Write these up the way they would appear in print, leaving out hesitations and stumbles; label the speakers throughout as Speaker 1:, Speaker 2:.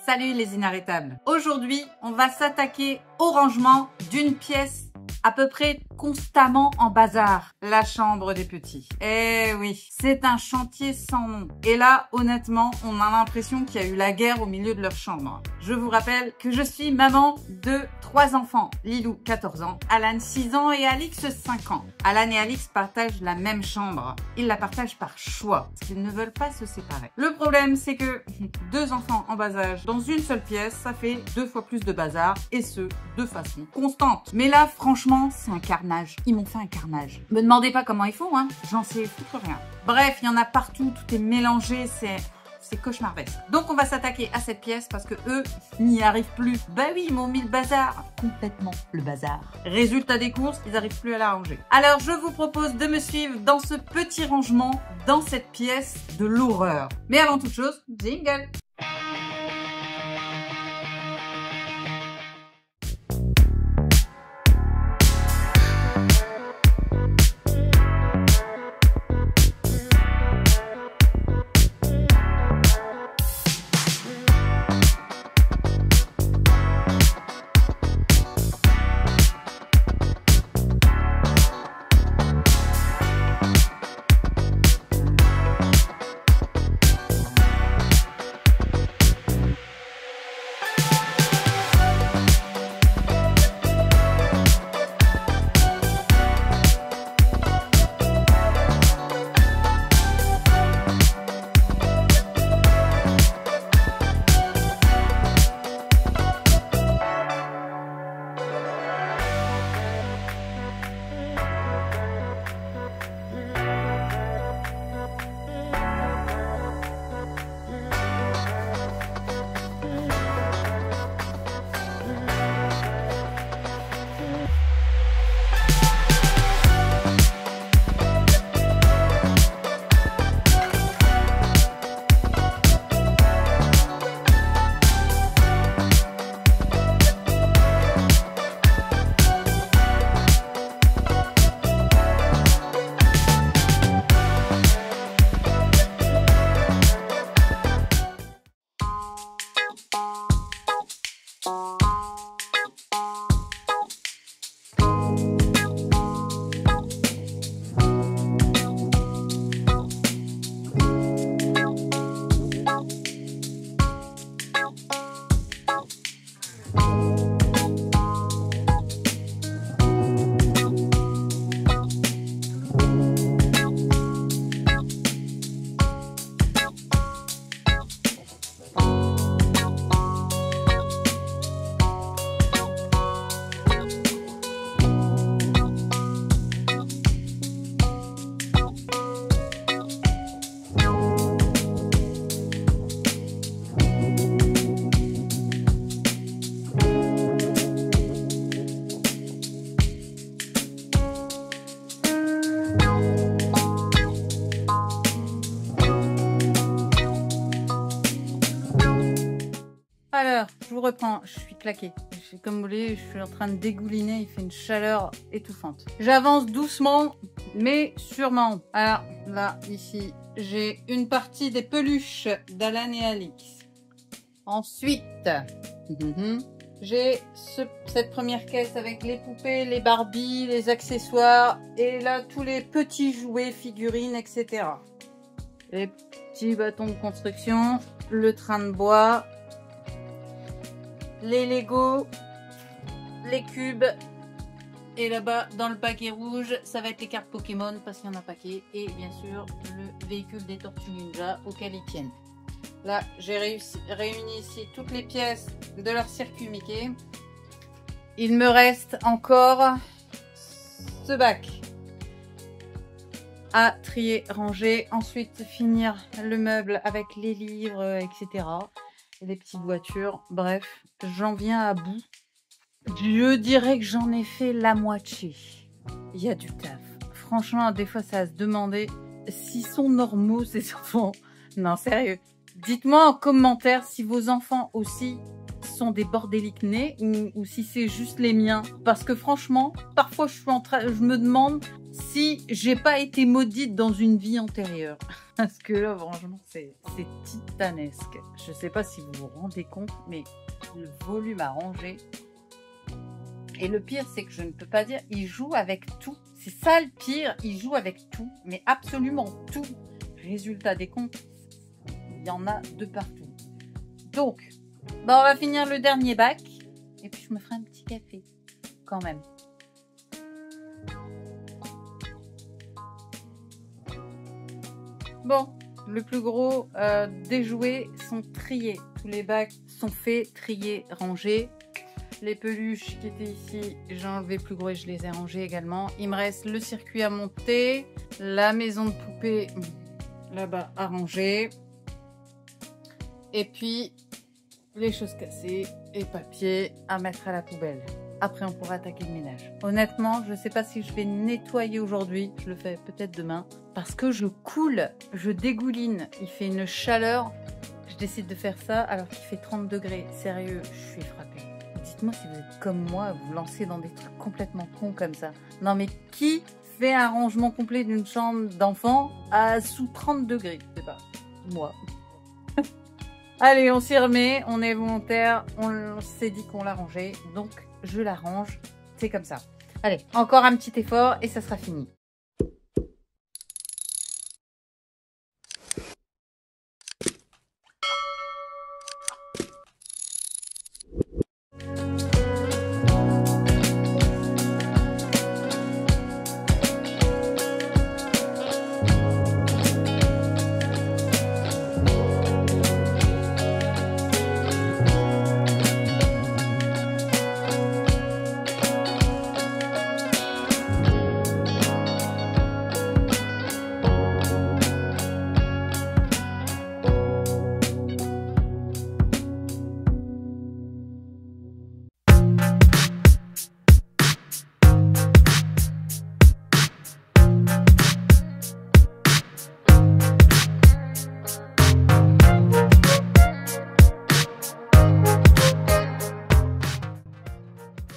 Speaker 1: Salut les inarrêtables. Aujourd'hui, on va s'attaquer au rangement d'une pièce à peu près constamment en bazar, la chambre des petits. Eh oui, c'est un chantier sans nom. Et là, honnêtement, on a l'impression qu'il y a eu la guerre au milieu de leur chambre. Je vous rappelle que je suis maman de 3 enfants. Lilou, 14 ans, Alan, 6 ans et Alix, 5 ans. Alan et Alix partagent la même chambre. Ils la partagent par choix, parce qu'ils ne veulent pas se séparer. Le problème, c'est que 2 enfants en bas âge dans une seule pièce, ça fait 2 fois plus de bazar, et ce, de façon constante. Mais là, franchement, c'est un carnage. Ils m'ont fait un carnage. Me demandez pas comment ils font, hein. J'en sais foutre rien. Bref, il y en a partout, tout est mélangé, c'est cauchemardesque. Donc on va s'attaquer à cette pièce parce que eux n'y arrivent plus. Bah oui, ils m'ont mis le bazar. Complètement le bazar. Résultat des courses, ils n'arrivent plus à la ranger. Alors je vous propose de me suivre dans ce petit rangement, dans cette pièce de l'horreur. Mais avant toute chose, jingle. Alors, je vous reprends, je suis claquée. Comme vous voulez, je suis en train de dégouliner, il fait une chaleur étouffante. J'avance doucement, mais sûrement. Alors, là, ici, j'ai une partie des peluches d'Alan et Alix. Ensuite, j'ai cette première caisse avec les poupées, les Barbies, les accessoires, et là, tous les petits jouets, figurines, etc. Les petits bâtons de construction, le train de bois, les Lego, les cubes, et là-bas dans le paquet rouge ça va être les cartes Pokémon parce qu'il y en a un paquet, et bien sûr le véhicule des Tortues Ninja auquel ils tiennent. Là j'ai réuni ici toutes les pièces de leur circuit Mickey. Il me reste encore ce bac à trier, ranger, ensuite finir le meuble avec les livres, etc. Et les petites voitures, bref, j'en viens à bout. Je dirais que j'en ai fait la moitié. Il y a du taf. Franchement, des fois, ça va se demander s'ils sont normaux, ces enfants. Non, sérieux. Dites-moi en commentaire si vos enfants aussi sont des bordéliques nés ou si c'est juste les miens. Parce que franchement, parfois je me demande si j'ai pas été maudite dans une vie antérieure. Parce que là, franchement, c'est titanesque. Je sais pas si vous vous rendez compte, mais le volume à ranger. Et le pire, c'est que je ne peux pas dire, il joue avec tout. C'est ça le pire, il joue avec tout, mais absolument tout. Résultat des comptes, il y en a de partout. Donc, bah on va finir le dernier bac, et puis je me ferai un petit café, quand même. Bon, le plus gros des jouets sont triés. Tous les bacs sont faits, triés, rangés. Les peluches qui étaient ici, j'ai enlevé le plus gros et je les ai rangés également. Il me reste le circuit à monter, la maison de poupée là-bas à ranger. Et puis, les choses cassées et papier à mettre à la poubelle. Après, on pourra attaquer le ménage. Honnêtement, je ne sais pas si je vais nettoyer aujourd'hui. Je le fais peut-être demain. Parce que je coule, je dégouline. Il fait une chaleur. Je décide de faire ça alors qu'il fait 30 degrés. Sérieux, je suis frappée. Dites-moi si vous êtes comme moi, vous lancez dans des trucs complètement cons comme ça. Non mais qui fait un rangement complet d'une chambre d'enfant à sous 30 degrés? C'est pas moi. Allez, on s'y remet, on est volontaire, on s'est dit qu'on l'a rangé, donc je la range, c'est comme ça. Allez, encore un petit effort et ça sera fini.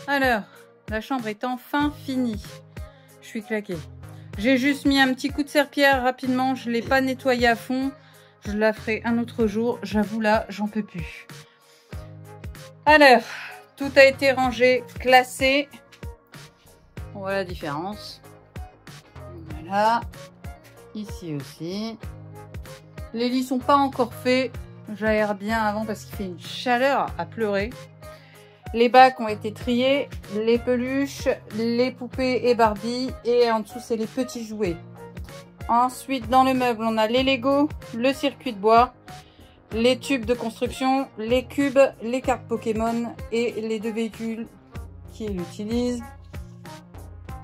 Speaker 1: Alors, la chambre est enfin finie. Je suis claquée. J'ai juste mis un petit coup de serpillière rapidement. Je ne l'ai pas nettoyée à fond. Je la ferai un autre jour. J'avoue là, j'en peux plus. Alors, tout a été rangé, classé. On voit la différence. Voilà. Ici aussi. Les lits sont pas encore faits. J'aère bien avant parce qu'il fait une chaleur à pleurer. Les bacs ont été triés, les peluches, les poupées et Barbie, et en dessous c'est les petits jouets. Ensuite dans le meuble on a les Lego, le circuit de bois, les tubes de construction, les cubes, les cartes Pokémon et les 2 véhicules qu'il utilise.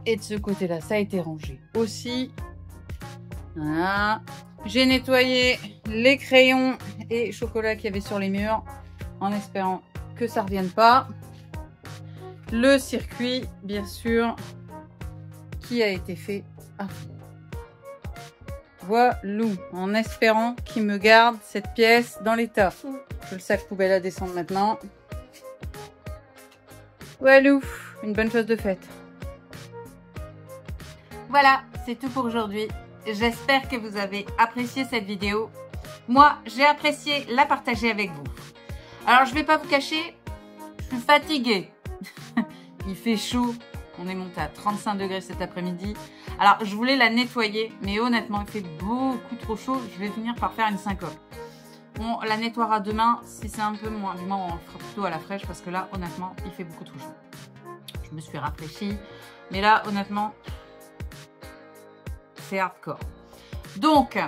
Speaker 1: Et de ce côté là ça a été rangé aussi. Voilà. J'ai nettoyé les crayons et chocolat qu'il y avait sur les murs en espérant que ça revienne pas. Le circuit, bien sûr, qui a été fait à fond. Voilà, en espérant qu'il me garde cette pièce dans l'état. Je le sac poubelle à descendre maintenant. Voilà, une bonne chose de faite. Voilà, c'est tout pour aujourd'hui. J'espère que vous avez apprécié cette vidéo. Moi, j'ai apprécié la partager avec vous. Alors, je vais pas vous cacher, je suis fatiguée. Il fait chaud. On est monté à 35 degrés cet après-midi. Alors, je voulais la nettoyer, mais honnêtement, il fait beaucoup trop chaud. Je vais finir par faire une syncope. On la nettoiera demain. Si c'est un peu moins, du moins, on fera plutôt à la fraîche parce que là, honnêtement, il fait beaucoup trop chaud. Je me suis rafraîchie. Mais là, honnêtement, c'est hardcore. Donc,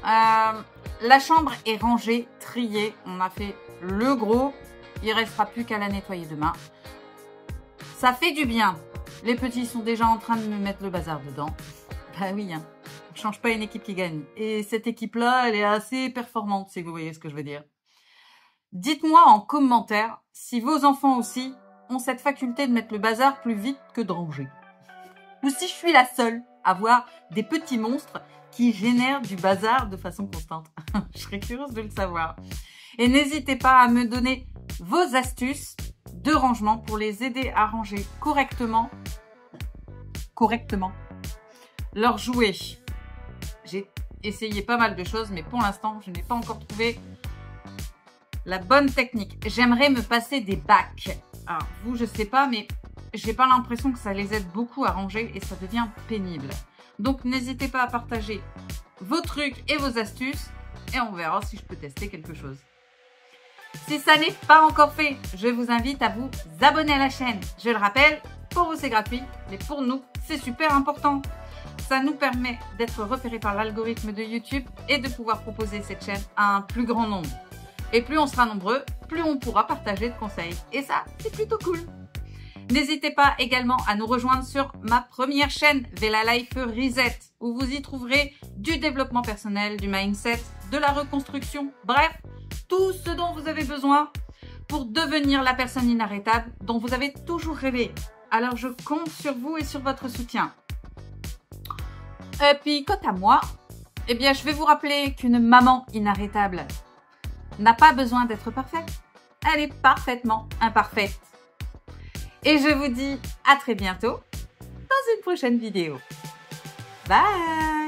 Speaker 1: la chambre est rangée, triée. On a fait le gros. Il ne restera plus qu'à la nettoyer demain. Ça fait du bien. Les petits sont déjà en train de me mettre le bazar dedans. Bah oui, hein. On ne change pas une équipe qui gagne. Et cette équipe-là, elle est assez performante, si vous voyez ce que je veux dire. Dites-moi en commentaire si vos enfants aussi ont cette faculté de mettre le bazar plus vite que de ranger. Ou si je suis la seule à voir des petits monstres qui génère du bazar de façon constante? Je serais curieuse de le savoir. Et n'hésitez pas à me donner vos astuces de rangement pour les aider à ranger correctement leurs jouets. J'ai essayé pas mal de choses, mais pour l'instant, je n'ai pas encore trouvé la bonne technique. J'aimerais me passer des bacs. Alors, vous, je sais pas, mais j'ai pas l'impression que ça les aide beaucoup à ranger et ça devient pénible. Donc, n'hésitez pas à partager vos trucs et vos astuces et on verra si je peux tester quelque chose. Si ça n'est pas encore fait, je vous invite à vous abonner à la chaîne. Je le rappelle, pour vous c'est gratuit, mais pour nous, c'est super important. Ça nous permet d'être repérés par l'algorithme de YouTube et de pouvoir proposer cette chaîne à un plus grand nombre. Et plus on sera nombreux, plus on pourra partager de conseils. Et ça, c'est plutôt cool. N'hésitez pas également à nous rejoindre sur ma première chaîne, Vela Life Reset, où vous y trouverez du développement personnel, du mindset, de la reconstruction, bref, tout ce dont vous avez besoin pour devenir la personne inarrêtable dont vous avez toujours rêvé. Alors je compte sur vous et sur votre soutien. Et puis quant à moi, eh bien je vais vous rappeler qu'une maman inarrêtable n'a pas besoin d'être parfaite. Elle est parfaitement imparfaite. Et je vous dis à très bientôt dans une prochaine vidéo. Bye!